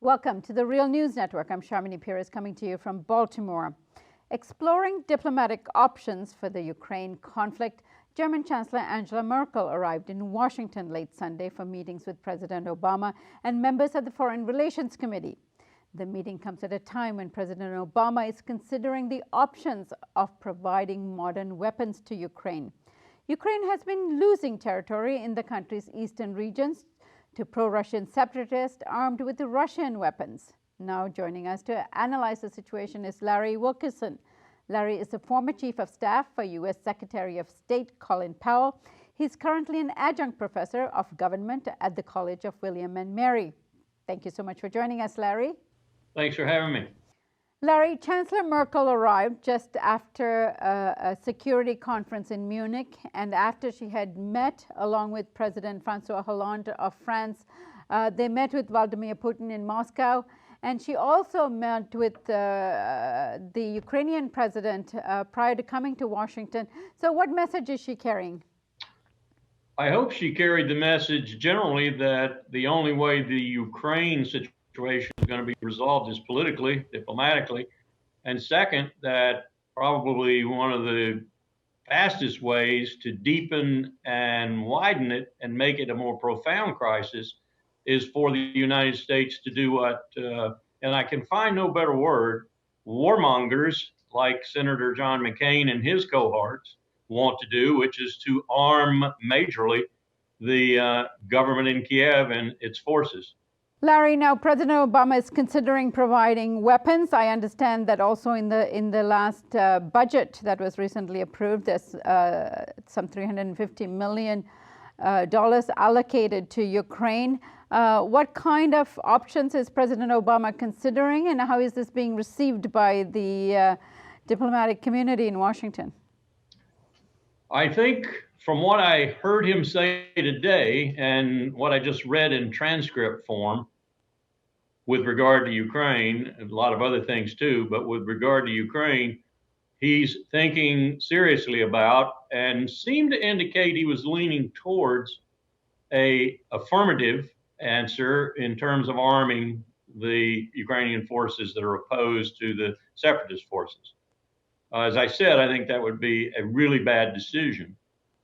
Welcome to the Real News Network. I'm Sharmini Pires coming to you from Baltimore. Exploring diplomatic options for the Ukraine conflict, German Chancellor Angela Merkel arrived in Washington late Sunday for meetings with President Obama and members of the Foreign Relations Committee. The meeting comes at a time when President Obama is considering the options of providing modern weapons to Ukraine. Ukraine has been losing territory in the country's eastern regions to pro-Russian separatists armed with Russian weapons. Now joining us to analyze the situation is Larry Wilkerson. Larry is the former Chief of Staff for U.S. Secretary of State Colin Powell. He's currently an adjunct professor of government at the College of William and Mary. Thank you so much for joining us, Larry. Thanks for having me. Larry, Chancellor Merkel arrived just after a security conference in Munich and after she had met along with President François Hollande of France. They met with Vladimir Putin in Moscow, and she also met with the Ukrainian president prior to coming to Washington. So what message is she carrying? I hope she carried the message generally that the only way the Ukraine situation is going to be resolved is politically, diplomatically, and second, that probably one of the fastest ways to deepen and widen it and make it a more profound crisis is for the United States to do what, and I can find no better word, warmongers like Senator John McCain and his cohorts want to do, which is to arm majorly the government in Kiev and its forces. Larry, now President Obama is considering providing weapons. I understand that also in the last budget that was recently approved, there's some $350 million allocated to Ukraine. What kind of options is President Obama considering, and how is this being received by the diplomatic community in Washington? I think from what I heard him say today and what I just read in transcript form with regard to Ukraine, and a lot of other things too, but with regard to Ukraine, he's thinking seriously about and seemed to indicate he was leaning towards a affirmative answer in terms of arming the Ukrainian forces that are opposed to the separatist forces. As I said, I think that would be a really bad decision.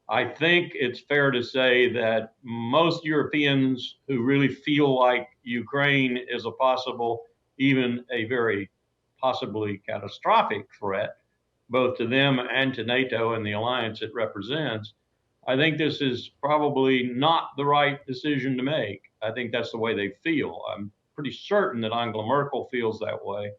I think it's fair to say that most Europeans who really feel like Ukraine is a possible, even a very possibly catastrophic threat, both to them and to NATO and the alliance it represents, I think this is probably not the right decision to make. I think that's the way they feel. I'm pretty certain that Angela Merkel feels that way.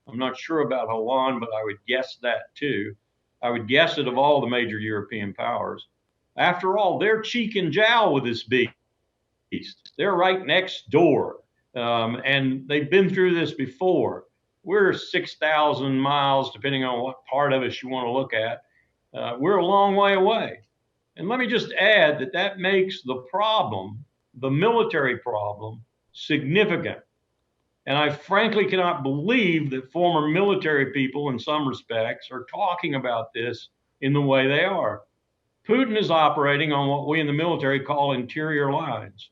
I'm not sure about Hollande, but I would guess that too. I would guess it of all the major European powers. After all, they're cheek and jowl with this beast. They're right next door, and they've been through this before. We're 6,000 miles, depending on what part of us you want to look at. We're a long way away. And let me just add that that makes the problem, the military problem, significant. And I frankly cannot believe that former military people, in some respects, are talking about this in the way they are. Putin is operating on what we in the military call interior lines.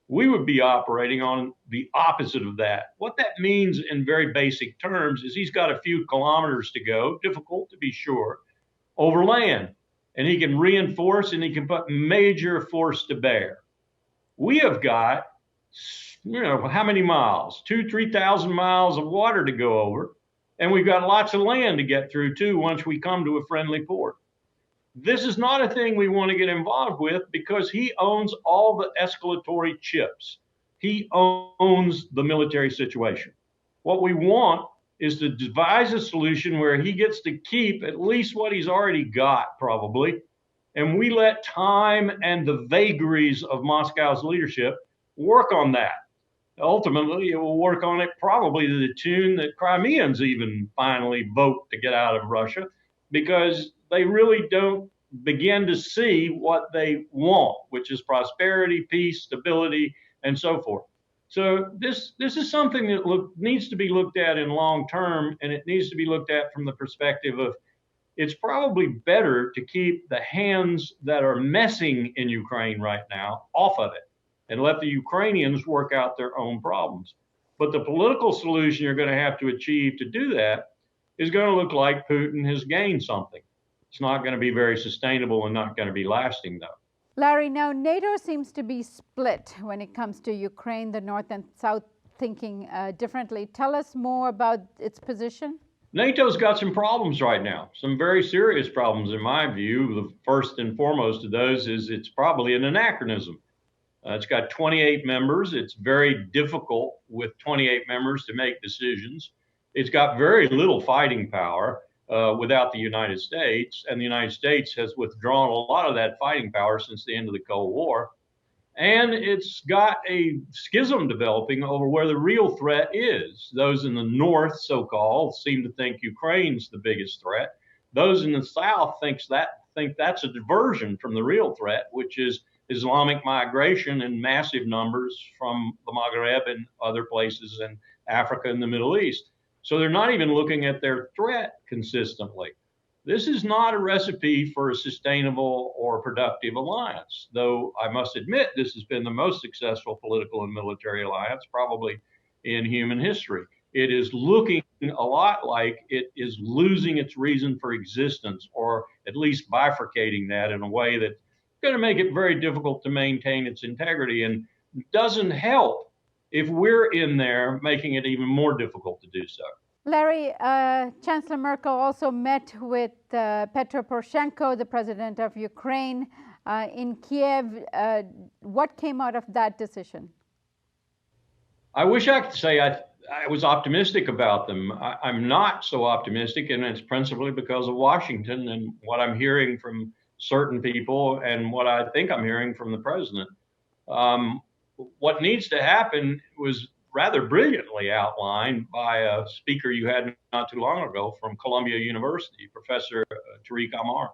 We would be operating on the opposite of that. What that means in very basic terms is he's got a few kilometers to go, difficult to be sure, over land. And he can reinforce and he can put major force to bear. We have got, how many miles? 3,000 miles of water to go over. And we've got lots of land to get through too once we come to a friendly port. This is not a thing we want to get involved with because he owns all the escalatory chips. He owns the military situation. What we want is to devise a solution where he gets to keep at least what he's already got, probably, and we let time and the vagaries of Moscow's leadership work on that. Ultimately, it will work on it probably to the tune that Crimeans even finally vote to get out of Russia, because they really don't begin to see what they want, which is prosperity, peace, stability, and so forth. So this is something that needs to be looked at in long term, and it needs to be looked at from the perspective of it's probably better to keep the hands that are messing in Ukraine right now off of it and let the Ukrainians work out their own problems. But the political solution you're going to have to achieve to do that is going to look like Putin has gained something. It's not going to be very sustainable and not going to be lasting, though. Larry, now NATO seems to be split when it comes to Ukraine, the North and South thinking differently. Tell us more about its position. NATO's got some problems right now, some very serious problems in my view. The first and foremost of those is it's probably an anachronism. It's got 28 members. It's very difficult with 28 members to make decisions. It's got very little fighting power without the United States, and the United States has withdrawn a lot of that fighting power since the end of the Cold War. And it's got a schism developing over where the real threat is. Those in the North, so-called, seem to think Ukraine's the biggest threat. Those in the South think that's a diversion from the real threat, which is Islamic migration in massive numbers from the Maghreb and other places in Africa and the Middle East. So they're not even looking at their threat consistently. This is not a recipe for a sustainable or productive alliance, though I must admit this has been the most successful political and military alliance probably in human history. It is looking a lot like it is losing its reason for existence, or at least bifurcating that in a way that's going to make it very difficult to maintain its integrity, and doesn't help if we're in there making it even more difficult to do so. Larry, Chancellor Merkel also met with Petro Poroshenko, the president of Ukraine, in Kiev. What came out of that decision? I wish I could say I was optimistic about them. I'm not so optimistic, and it's principally because of Washington and what I'm hearing from certain people and what I think I'm hearing from the president. What needs to happen was rather brilliantly outlined by a speaker you had not too long ago from Columbia University, Professor Tariq Amar.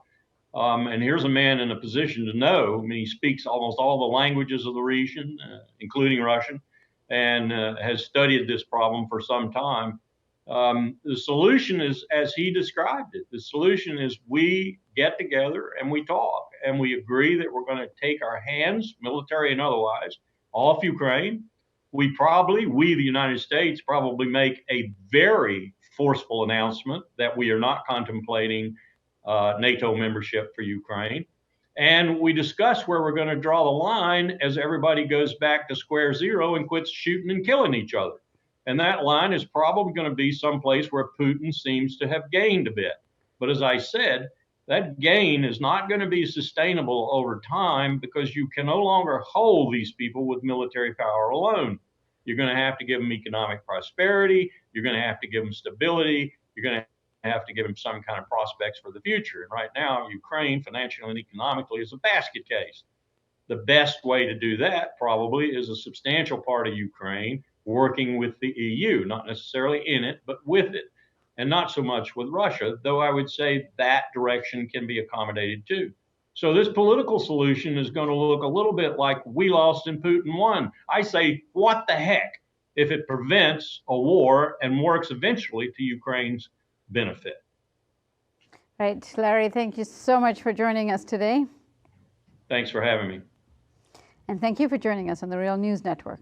And here's a man in a position to know. I mean, he speaks almost all the languages of the region, including Russian, and has studied this problem for some time. The solution is, as he described it, the solution is we get together and we talk and we agree that we're going to take our hands, military and otherwise, off Ukraine. We, the United States, probably make a very forceful announcement that we are not contemplating NATO membership for Ukraine. And we discuss where we're going to draw the line as everybody goes back to square zero and quits shooting and killing each other. And that line is probably going to be someplace where Putin seems to have gained a bit. But as I said, that gain is not going to be sustainable over time, because you can no longer hold these people with military power alone. You're going to have to give them economic prosperity. You're going to have to give them stability. You're going to have to give them some kind of prospects for the future. And right now, Ukraine, financially and economically, is a basket case. The best way to do that probably is a substantial part of Ukraine working with the EU, not necessarily in it, but with it, and not so much with Russia, though I would say that direction can be accommodated too. So this political solution is going to look a little bit like we lost and Putin won. I say, what the heck, if it prevents a war and works eventually to Ukraine's benefit. Right, Larry, thank you so much for joining us today. Thanks for having me. And thank you for joining us on the Real News Network.